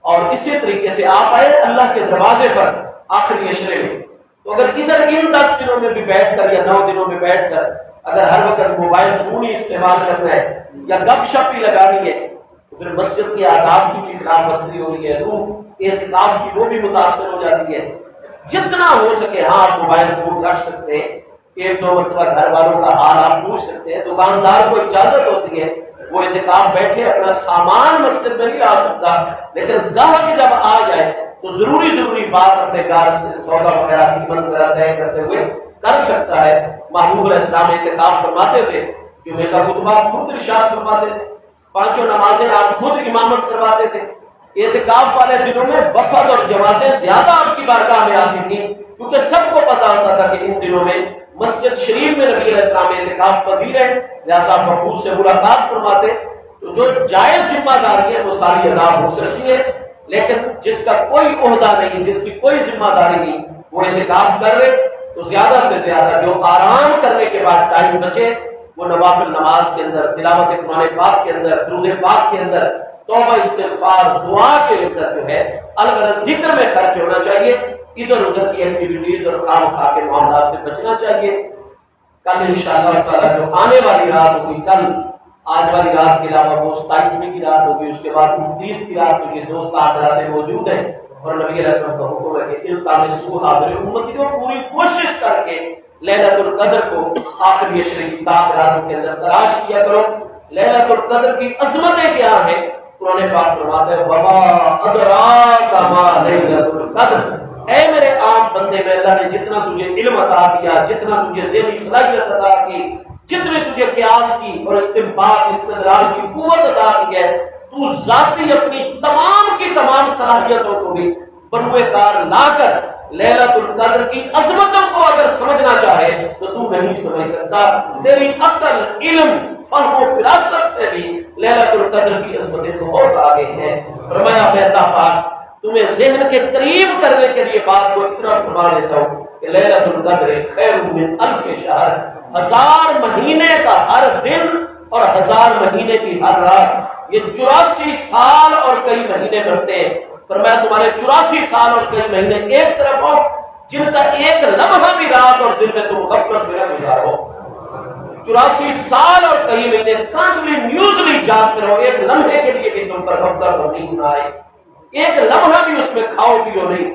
اور اسی طریقے سے آپ آئے اللہ کے دروازے پر آخری عشرے میں، تو اگر ادھر ان 10 دنوں میں بھی بیٹھ کر یا 9 دنوں میں بیٹھ کر اگر ہر وقت موبائل فون ہی استعمال کرنا ہے یا گپ شپ ہی لگانی ہے تو پھر مسجد کے آداب کی بھی خلاف ورزی ہو رہی ہے، روح اعتکاف کی وہ بھی متاثر ہو جاتی ہے۔ جتنا ہو سکے ہاں آپ موبائل فون رکھ سکتے ہیں، 1-2 مرتبہ گھر والوں کا حال آپ پوچھ سکتے ہیں، دکاندار کو اجازت ہوتی ہے وہ اعتکاف بیٹھے اپنا سامان مسجد میں نہیں لا سکتا، لیکن گاہک جب آ جائے تو ضروری بات اپنے گھر سے سودا وغیرہ قیمت وغیرہ طے کرتے ہوئے کر سکتا ہے۔ محبوب علیہ السلام اعتکاف فرماتے تھے، جمعے کا خطبہ خود ارشاد فرماتے تھے، 5 نمازیں آپ خود امامت کرواتے تھے۔ اعتکاف والے دنوں میں وفد اور جماعتیں زیادہ آپ کی بارگاہ میں آتی تھیں، کیونکہ سب کو پتا ہوتا تھا کہ ان دنوں میں مسجد شریف میں نبی علیہ السلام اعتکاف پذیر ہے، لہٰذا محفوظ سے ملاقات فرماتے۔ تو جو جائز ذمہ داری ہے وہ ساری ادا ہو سکتی ہے، لیکن جس کا کوئی عہدہ نہیں، جس کی کوئی ذمہ داری نہیں، وہ اعتکاف کر رہے تو زیادہ سے زیادہ جو آرام کرنے کے بعد ٹائم بچے وہ نوافل نماز کے اندر، تلاوت قرآن پاک کے اندر، درود پاک کے اندر، توبہ استغفار دعا کے اندر جو ہے الغرض ذکر میں خرچ ہونا چاہیے، ادھر ادھر کی ایکٹیویٹیز اور خام خواہ کے معاملات سے بچنا چاہیے۔ کل انشاءاللہ تعالیٰ جو آنے والی رات ہوگی، کل آج والی رات کے علاوہ وہ 27ویں کی رات ہوگی، اس کے بعد 29 کی رات ہوگی، 2 تعدادیں موجود ہیں، اور نبی علیہ السلام کا حکم ہے کہ التمسوا حاضر امتی کو پوری کوشش کر کے لیلۃ القدر کو آخری عشرے کی راتوں کے اندر تلاش کیا کرو۔ لیلۃ القدر کی عظمتیں کیا ہیں؟ قرآن پاک فرماتا ہے وما ادراک ما لیلۃ القدر، اے میرے عام بندے، میں اللہ نے جتنا تجھے علم عطا کیا، جتنا تجھے ذہنی صلاحیت عطا کی، جتنے تجھے قیاس کی اور استنباط استدلال کی قوت عطا کی ہے، تو ذاتی اپنی تمام کی تمام صلاحیتوں کو بھی بروئے کار لا کر لیلۃ القدر کی عظمتوں کو اگر سمجھنا چاہے تو تو نہیں سمجھ سکتا۔ تیری عقل، علم، فہم و فراست سے بھی لیلۃ القدر کی عظمتیں تو بہت آگے ہیں۔ فرمایا میں اللہ پاک تمہیں ذہن کے قریب کرنے کے لیے بات کو اتنا فرما دیتا ہوں کہ لیلۃ القدر خیر من 1000 شہر، 1000 مہینے کا ہر دن اور 1000 مہینے کی ہر رات، یہ 84 سال اور کئی مہینے بنتے ہیں۔ فرمایا تمہارے 84 سال اور کئی مہینے ایک طرف ہو جن کا ایک لمحہ بھی رات اور دن میں تم غفلت میں گزارو، 84 سال اور کئی مہینے کنٹینیوسلی جاگتے رہو، ایک لمحے کے لیے بھی تم پر غفلت نہیں آئے، ایک لمحہ بھی اس میں کھاؤ پیو نہیں،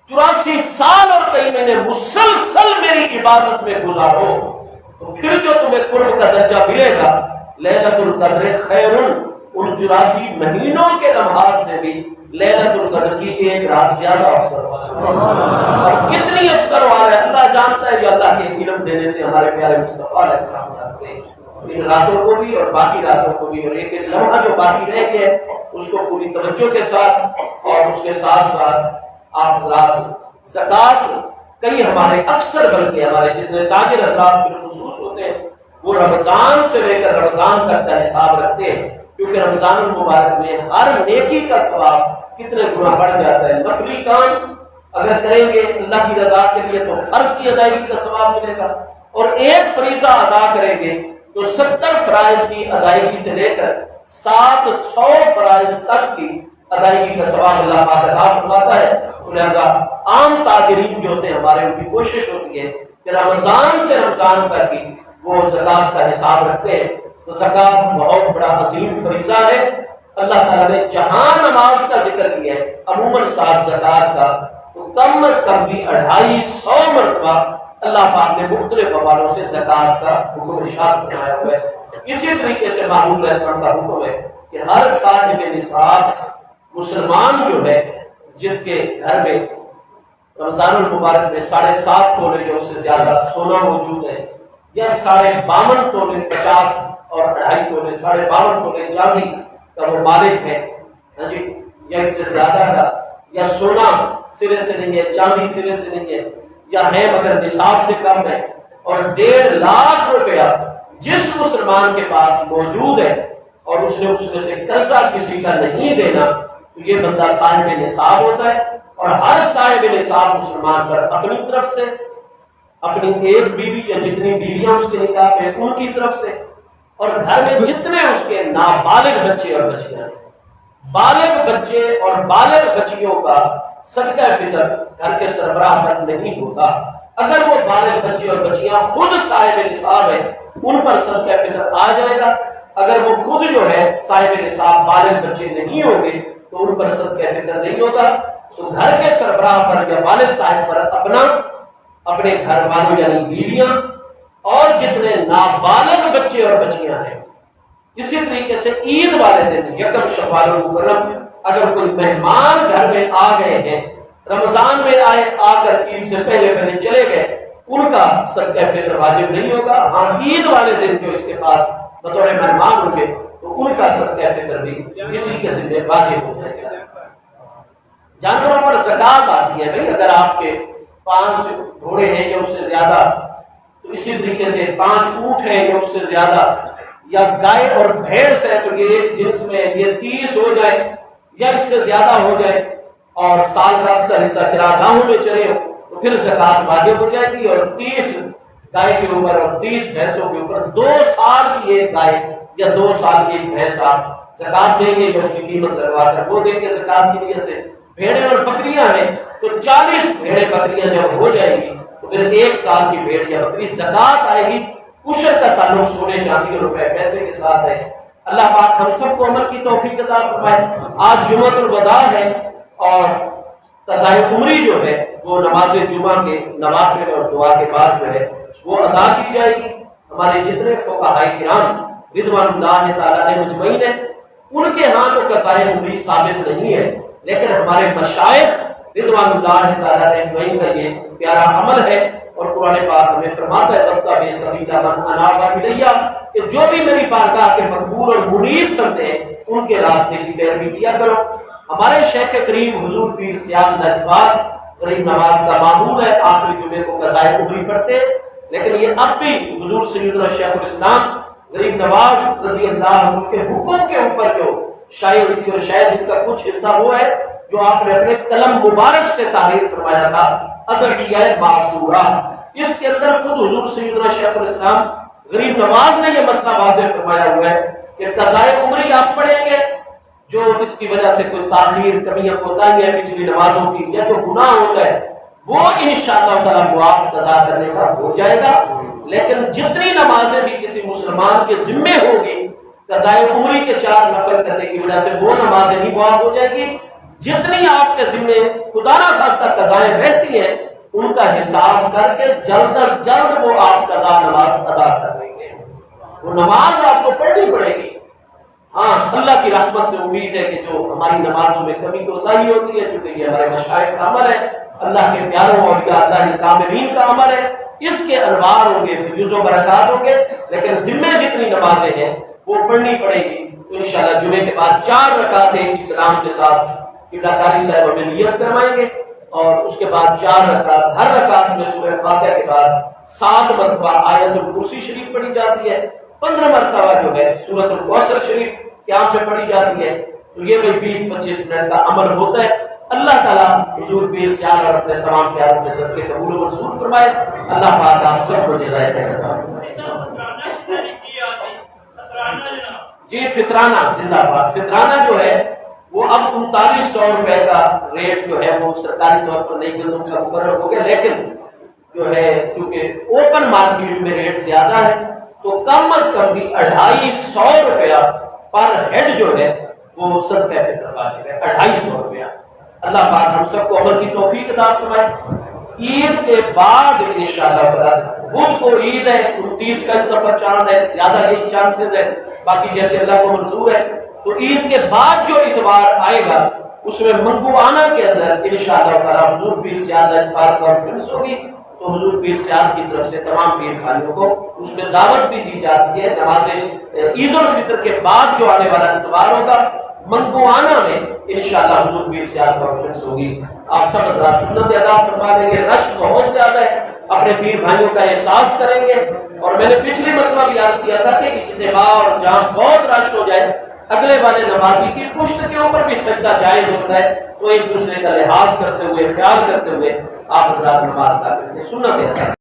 84 سال اور کئی مہینے مسلسل میری عبادت میں گزارو، تو پھر جو تمہیں قرب کا درجہ ملے گا لیلۃ القدر خیر، ان 84 مہینوں کے لمحات سے بھی لیلۃ القدر کی ایک رات زیادہ افضل اور کتنی افضل ہے اللہ جانتا ہے. جو اللہ کے علم دینے سے ہمارے پیارے مصطفیٰ علیہ السلام جانتے ہیں ان راتوں کو بھی اور باقی راتوں کو بھی, اور ایک ایک لمحہ جو باقی رہ گیا اس کو پوری توجہ کے ساتھ, اور اس کے ساتھ ساتھ آپ حضرات زکوٰۃ کئی ہمارے اکثر بلکہ ہمارے جتنے تاجر حضرات بالخصوص ہوتے ہیں وہ رمضان سے لے کر رمضان تک کا حساب رکھتے ہیں, کیونکہ رمضان المبارک میں ہر نیکی کا ثواب کتنے گنا بڑھ جاتا ہے. نفلی کام اگر کریں گے اللہ کی رضا کے لیے تو فرض کی ادائیگی کا ثواب ملے گا, اور ایک فریضہ ادا کریں گے تو 70 فرائض کی ادائیگی سے لے کر 700 فرائض تک کی ادائیگی کا ثواب اللہ پاک عطا فرماتا ہے. لہذا عام تاجرین جو ہوتے ہیں ہمارے ان کی کوشش ہوتی ہے کہ رمضان سے رمضان تک کی وہ زکوٰۃ کا حساب رکھتے ہیں. تو زکوٰۃ بہت بڑا عظیم فریضہ ہے. اللہ تعالیٰ نے جہاں نماز کا ذکر کیا ہے عموماً ساتھ زکوٰۃ کا, تو کم از کم بھی 250 مرتبہ اللہ پاک نے مختلف حوالوں سے زکوٰۃ کا حکم ارشاد فرمایا ہوا ہے. اسی طریقے سے معمول اسلام کا حکم ہے کہ ہر صاحب نصاب مسلمان جو ہے جس کے گھر میں رمضان المبارک میں 7.5 تولے یا اس سے زیادہ سونا موجود ہے, یا 52 تولے 50 اور 2.5 تولے 52 تولے چاندی کا وہ مالک ہے, ہاں جی, یا اس سے زیادہ کا, یا سونا سرے سے نہیں ہے, چاندی سرے سے نہیں ہے, یا ہے مگر نصاب سے کم ہے, اور 1.5 لاکھ روپیہ جس مسلمان کے پاس موجود ہے اور اس میں سے قرضہ کسی کا نہیں دینا, تو یہ بندہ صاحب نصاب ہوتا ہے. اور ہر صاحب نصاب مسلمان پر اپنی طرف سے, اپنی ایک بیوی یا جتنی بیویاں اس کے نکاح میں ان کی طرف سے, اور گھر میں جتنے اس کے نابالغ بچے اور بچیاں ہیں, بالغ بچے اور بالغ بچیوں کا صدقہ فطر گھر کے سربراہ پر نہیں ہوتا. اگر وہ بالغ بچے اور بچیاں خود صاحب نصاب ہیں ان پر صدقہ فطر آ جائے گا. اگر وہ خود جو ہے صاحب نصاب بالغ بچے نہیں ہوں گے تو ان پر صدقہ فطر نہیں ہوگا. تو گھر کے سربراہ پر یا والد صاحب پر اپنے گھر والوں یعنی بیویاں اور جتنے نابالغ بچے اور بچیاں ہیں. اسی طریقے سے عید والے دن یکم شوال المحرم اگر کوئی مہمان گھر میں آ گئے ہیں, رمضان میں آ کر عید سے پہلے چلے گئے, ان کا صدقہ فطر واجب نہیں ہوگا. ہاں عید والے دن جو اس کے پاس بطور مہمان ہوں گے تو ان کا صدقہ فطر بھی اسی کے ذمہ واجب ہو جائے گا. جانوروں پر زکوٰۃ آتی ہے. بھائی اگر آپ کے 5 گھوڑے ہیں یا اس سے زیادہ, تو اسی طریقے سے 5 اونٹ ہیں یا اس سے زیادہ, یا گائے اور بھینس ہے تو یہ جنس میں یہ 30 ہو جائے یا اس سے زیادہ ہو جائے, اور سال کا اکثر حصہ چراگاہوں میں چلے ہو تو پھر زکوٰۃ واجب ہو جائے گی. اور 30 گائے کے اوپر اور 30 بھینسوں کے اوپر 2 سال کی ایک گائے یا 2 سال کی ایک بھینس آپ زکوٰۃ دیں گے, جو اس کی قیمت لگوا کر وہ دیں گے زکوٰۃ کی نیت سے. بھیڑیں اور بکریاں ہیں تو 40 بھیڑیں بکریاں جب ہو جائے گی تو پھر 1 سال کی بھیڑ یا بکری زکوٰۃ آئے گی. عشر کا تعلق سونے چاندی اور روپے پیسے کے ساتھ ہے. اللہ پاک ہم سب کو عمل کی توفیق عطا فرمائے. آج جمعۃ الوداع ہے اور قضائے عمری جو ہے وہ نماز جمعہ کے نوافل اور دعا کے بعد جو ہے وہ ادا کی جائے گی. ہمارے جتنے فقہائے کرام رضوان اللہ تعالیٰ علیہ مجمعین ہیں ان کے ہاں تو قضائے عمری ثابت نہیں ہے, لیکن ہمارے مشائخ رضوان اللہ تعالیٰ علیہ مجمعین کا یہ پیارا عمل ہے. اور قرآن پاک ہمیں فرماتا ہے وَاتَّبِعْ سَبِيلَ مَنْ أَنَابَ إِلَيَّ کہ جو بھی میری بارگاہ کے مقبول اور منیب کرتے ہیں ان کے راستے کی پیروی کیا کرو. ہمارے شیخ کریم حضور پیر سیاہ نجبات غریب نواز کا معمول ہے, آخری جمعے کو قضائے عمری پڑھتے, لیکن یہ اب بھی حضور سیدنا شیخ الاسلام غریب نواز رضی اللہ عنہ کے حکم کے اوپر جو شاعر لکھی اور شاید اس کا کچھ حصہ ہوا ہے جو آپ نے اپنے قلم مبارک سے تحریر فرمایا تھا ادعیہ معصورہ. اس کے اندر خود حضور سیدنا شیخ الاسلام غریب نواز نے یہ مسئلہ واضح فرمایا ہوا ہے کہ قضائے عمری آپ پڑھیں گے جو اس کی وجہ سے کوئی تاخیر کمیاں کوتاہی ہے پچھلی نمازوں کی یا جو گناہ ہوتا ہے وہ انشاءاللہ تعالیٰ معاف قضا کرنے کا ہو جائے گا. لیکن جتنی نمازیں بھی کسی مسلمان کے ذمے ہوگی قضائے عمری کے 4 نفل کرنے کی وجہ سے وہ نمازیں نہیں معاف ہو جائے گی. جتنی آپ کے ذمے خدا نہ خواستہ قضائیں رہتی ہیں ان کا حساب کر کے جلد از جلد وہ آپ قضا نماز ادا کر دیں گے. وہ نماز آپ کو پڑھنی پڑے گی. ہاں اللہ کی رحمت سے امید ہے کہ جو ہماری نمازوں میں کمی کوتاہی ہوتی ہے، چونکہ یہ ہمارے مشائخ کا عمل ہے، اللہ کے پیاروں اور اللہ کاملین کا عمل ہے، اس کے انوار ہوں گے، فیوز و برکات ہوں گے، لیکن ذمہ جتنی نمازیں ہیں وہ پڑھنی پڑے گی۔ تو انشاءاللہ جمعے کے بعد 4 رکعتیں اسلام کے ساتھ قبلہ کاری صاحب ہمیں نیت کروائیں گے، اور اس کے بعد 4 رکعت، ہر رکعت میں سورہ فاتحہ کے بعد 7 مرتبہ آیت الکرسی شریف پڑھی جاتی ہے، 15 مرتبہ جو ہے سورۃ الکوثر شریف قیام میں پڑھی جاتی ہے۔ تو یہ بھی 20-25 منٹ کا عمل ہوتا ہے۔ اللہ تعالیٰ حضور پیر سیال اور اپنے تمام پیاروں کے صدقے قبول و منظور فرمائے۔ اللہ پاک آپ سب کو جزائے خیر عطا۔ جی فطرانہ زندہ باد۔ فطرانہ جو ہے وہ اب 3900 روپے کا ریٹ جو ہے وہ سرکاری طور پر نئی گندم کا مقرر ہو گیا، لیکن جو ہے چونکہ اوپن مارکیٹ میں ریٹ زیادہ ہے تو کم از کم بھی 250 روپیہ پر ہیڈ جو ہے وہ صدقہ فطر واجب ہے، 250 روپیہ۔ اللہ پاک ہم سب کو عمل کی توفیق عطا فرمائے۔ عید کے بعد انشاءاللہ تعالی بدھ کو عید ہے، 29 کا اس دفعہ چاند ہے، زیادہ یہی چانسز ہے، باقی جیسے اللہ کو منظور ہے۔ تو عید کے بعد جو اتوار آئے گا اس میں منگوانا کے اندر انشاءاللہ تعالی حضور پیر سیاد اتوار کانفرنس ہوگی، تو حضور پیر سیاد کی طرف سے تمام پیر بھائیوں کو اس میں دعوت بھی دی جاتی ہے۔ نماز عید الفطر کے بعد جو آنے والا اتوار ہوگا منگوانا میں انشاءاللہ حضور پیر سیاد کانفرنس ہوگی۔ آپ سب حضرات سنت ادا فرما لیں گے، رش بہت زیادہ ہے، اپنے پیر بھائیوں کا احساس کریں گے۔ اور میں نے پچھلی مرتبہ بھی عرض کیا تھا کہ اجتماع اور جہاں بہت رش ہو جائے اگلے والے نمازی کی پشت کے اوپر بھی سجدہ جائز ہوتا ہے، تو ایک دوسرے کا لحاظ کرتے ہوئے، خیال کرتے ہوئے آپ حضرات نماز ادا کریں گے۔ سنت ہے۔